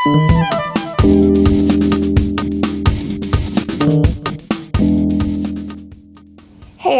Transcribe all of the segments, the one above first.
Hey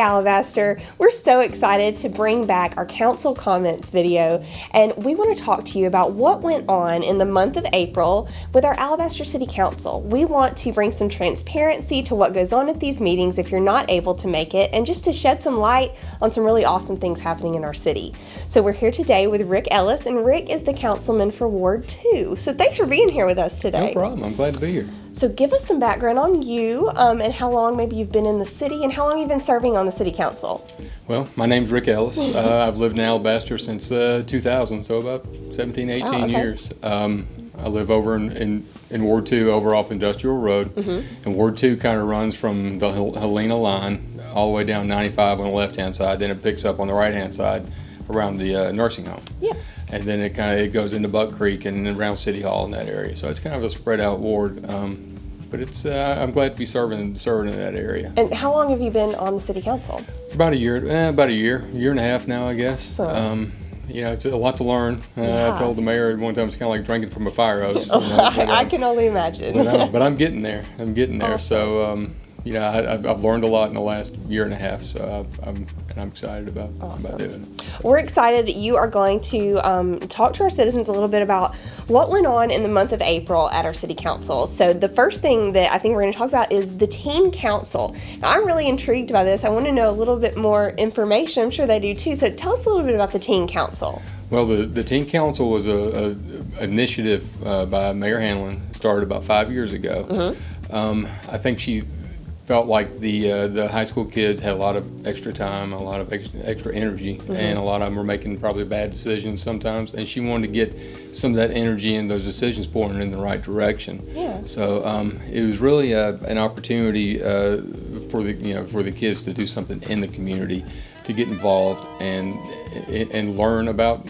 Alabaster, we're so excited to bring back our council comments video, and we want to talk to you about what went on in the month of April with our Alabaster City Council. We want to bring some transparency to what goes on at these meetings if you're not able to make it, and just to shed some light on some really awesome things happening in our city. So we're here today with Rick Ellis, and Rick is the councilman for Ward 2. So thanks for being here with us today. No problem. I'm glad to be here. So give us some background on you and how long maybe you've been in the city and how long you've been serving on the city council. Well, my name's Rick Ellis. I've lived in Alabaster since 2000, so about 17, 18 years. I live over in Ward 2 over off Industrial Road. And Ward 2 kind of runs from the Helena line all the way down 95 on the left-hand side. Then it picks up on the right-hand side around the nursing home. Yes. And then it goes into Buck Creek and around City Hall in that area. So it's kind of a spread out ward, but it's I'm glad to be serving in that area. And how long have you been on the city council? For about a year and a half now, I guess. It's a lot to learn. I told the mayor one time it's kind of like drinking from a fire hose. I can only imagine. But I'm getting there. Awesome. So I've learned a lot in the last year and a half. So I'm excited about doing it. We're excited that you are going to talk to our citizens a little bit about what went on in the month of April at our city council. So the first thing that I think we're going to talk about is the teen council. Now, I'm really intrigued by this. I want to know a little bit more information. I'm sure they do too. So tell us a little bit about the teen council. Well, the teen council was a initiative by Mayor Hanlon. It started about 5 years ago. I think she felt like the high school kids had a lot of extra time, a lot of extra energy, and a lot of them were making probably bad decisions sometimes, and she wanted to get some of that energy and those decisions pointed in the right direction. Yeah. So it was really an opportunity for the kids to do something in the community, to get involved and learn about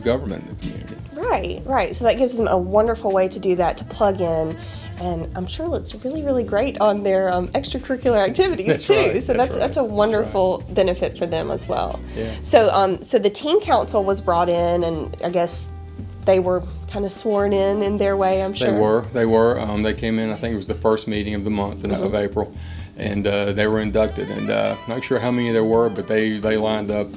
government in the community. Right. So that gives them a wonderful way to do that, to plug in. And I'm sure it looks really, really great on their extracurricular activities too. Right. So that's a wonderful benefit for them as well. Yeah. So the teen council was brought in, and I guess they were kind of sworn in their way, I'm sure. They were. They came in, I think it was the first meeting of the month of April, and they were inducted. And not sure how many there were, but they lined up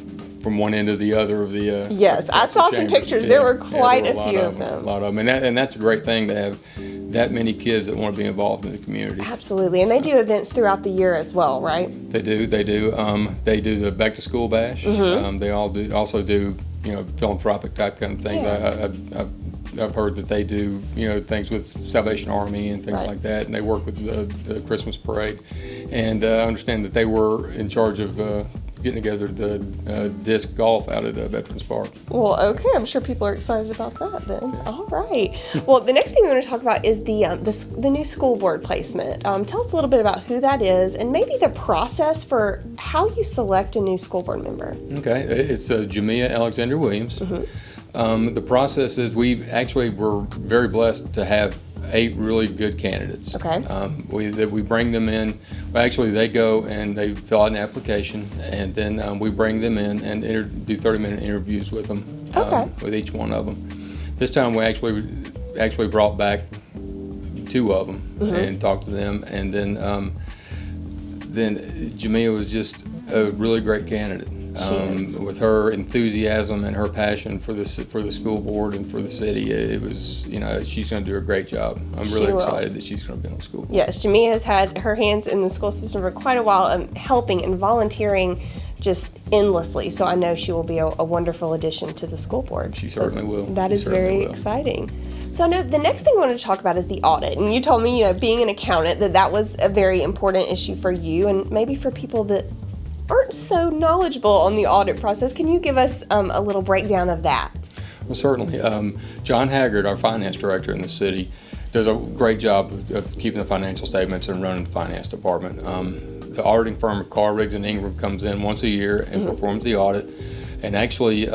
from one end to the other of the yes, I saw some pictures. There were quite a few of them. A lot of them, and that's a great thing to have that many kids that want to be involved in the community. Absolutely, and they do events throughout the year as well, right? They do. They do the back to school bash. They also do philanthropic type kind of things. Yeah. I've heard that they do things with Salvation Army and things like that, and they work with the Christmas parade. And I understand that they were in charge of getting together the disc golf out at Veterans Park. Well, okay, I'm sure people are excited about that then. Yeah. All right. Well, the next thing we want to talk about is the new school board placement. Tell us a little bit about who that is and maybe the process for how you select a new school board member. Okay, it's Jamia Alexander Williams. The process is we're very blessed to have 8 really good candidates. Okay. We bring them in. Well, actually, they go and they fill out an application, and then we bring them in and do 30-minute interviews with them. With each one of them. This time we actually brought back 2 of them and talked to them, and then Jamia was just a really great candidate. With her enthusiasm and her passion for the school board and for the city, it was she's going to do a great job. I'm really excited that she's going to be on the school board. Yes, Jamia has had her hands in the school system for quite a while, helping and volunteering just endlessly. So I know she will be a wonderful addition to the school board. She certainly will. That is very exciting. So I know the next thing I wanted to talk about is the audit. And you told me, being an accountant, that was a very important issue for you and maybe for people that aren't so knowledgeable on the audit process. Can you give us a little breakdown of that? Well, certainly. John Haggard, our finance director in the city, does a great job of keeping the financial statements and running the finance department. The auditing firm of Carr, Riggs & Ingram comes in once a year and performs the audit. And actually,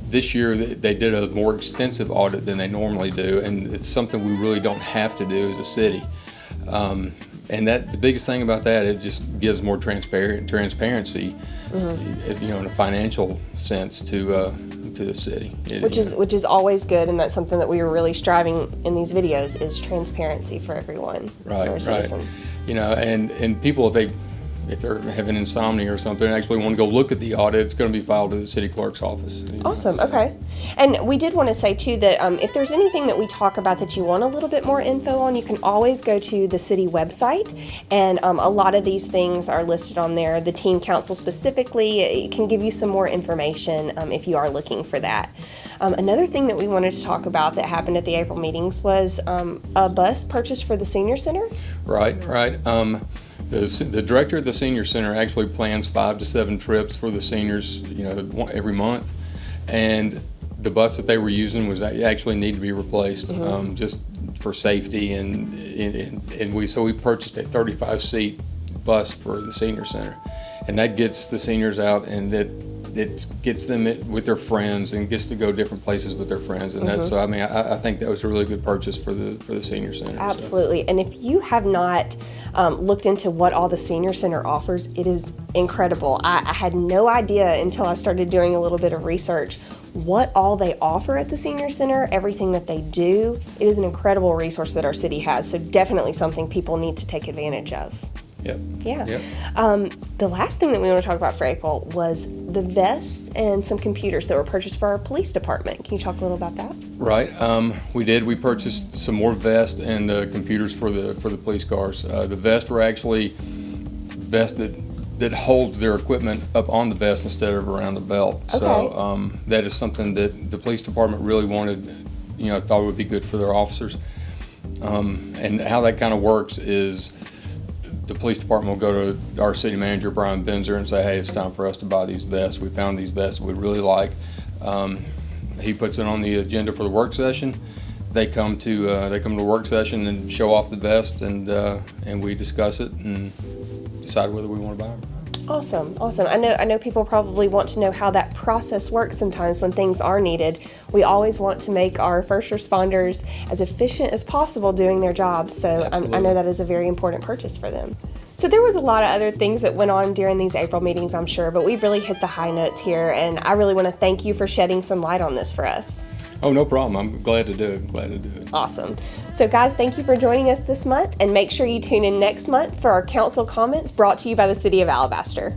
this year they did a more extensive audit than they normally do, and it's something we really don't have to do as a city. And the biggest thing about that, it just gives more transparency, in a financial sense to to the city. Which is always good, and that's something that we were really striving in these videos is transparency for everyone, for our citizens. And people, if they're having insomnia or something, actually want to go look at the audit, it's going to be filed to the city clerk's office. Awesome. Okay. And we did want to say too that if there's anything that we talk about that you want a little bit more info on, you can always go to the city website, and a lot of these things are listed on there. The teen council specifically can give you some more information if you are looking for that. Another thing that we wanted to talk about that happened at the April meetings was a bus purchased for the senior center. Right. The director of the senior center actually plans 5 to 7 trips for the seniors, every month, and the bus that they were using was actually need to be replaced, just for safety, and we purchased a 35-seat bus for the senior center, and that gets the seniors out, and it gets them with their friends and gets to go different places with their friends, and that. So I think that was a really good purchase for the senior center. Absolutely, and if you have not looked into what all the senior center offers, it is incredible. I had no idea until I started doing a little bit of research what all they offer at the senior center, everything that they do. It is an incredible resource that our city has, so definitely something people need to take advantage of. Yep. Yeah. Yep. The last thing that we want to talk about for April was the vests and some computers that were purchased for our police department. Can you talk a little about that? Right. We did. We purchased some more vests and computers for the police cars. The vests were actually vests that holds their equipment up on the vest instead of around the belt. Okay. So that is something that the police department really wanted, thought would be good for their officers. And how that kind of works is the police department will go to our city manager, Brian Benzer, and say, hey, it's time for us to buy these vests. We found these vests we really like. He puts it on the agenda for the work session. They come to the work session and show off the vest, and we discuss it and decide whether we want to buy them. Awesome. I know people probably want to know how that process works sometimes when things are needed. We always want to make our first responders as efficient as possible doing their jobs, so I know that is a very important purchase for them. So there was a lot of other things that went on during these April meetings, I'm sure, but we've really hit the high notes here, and I really want to thank you for shedding some light on this for us. Oh, no problem. I'm glad to do it. Awesome. So guys, thank you for joining us this month, and make sure you tune in next month for our council comments brought to you by the City of Alabaster.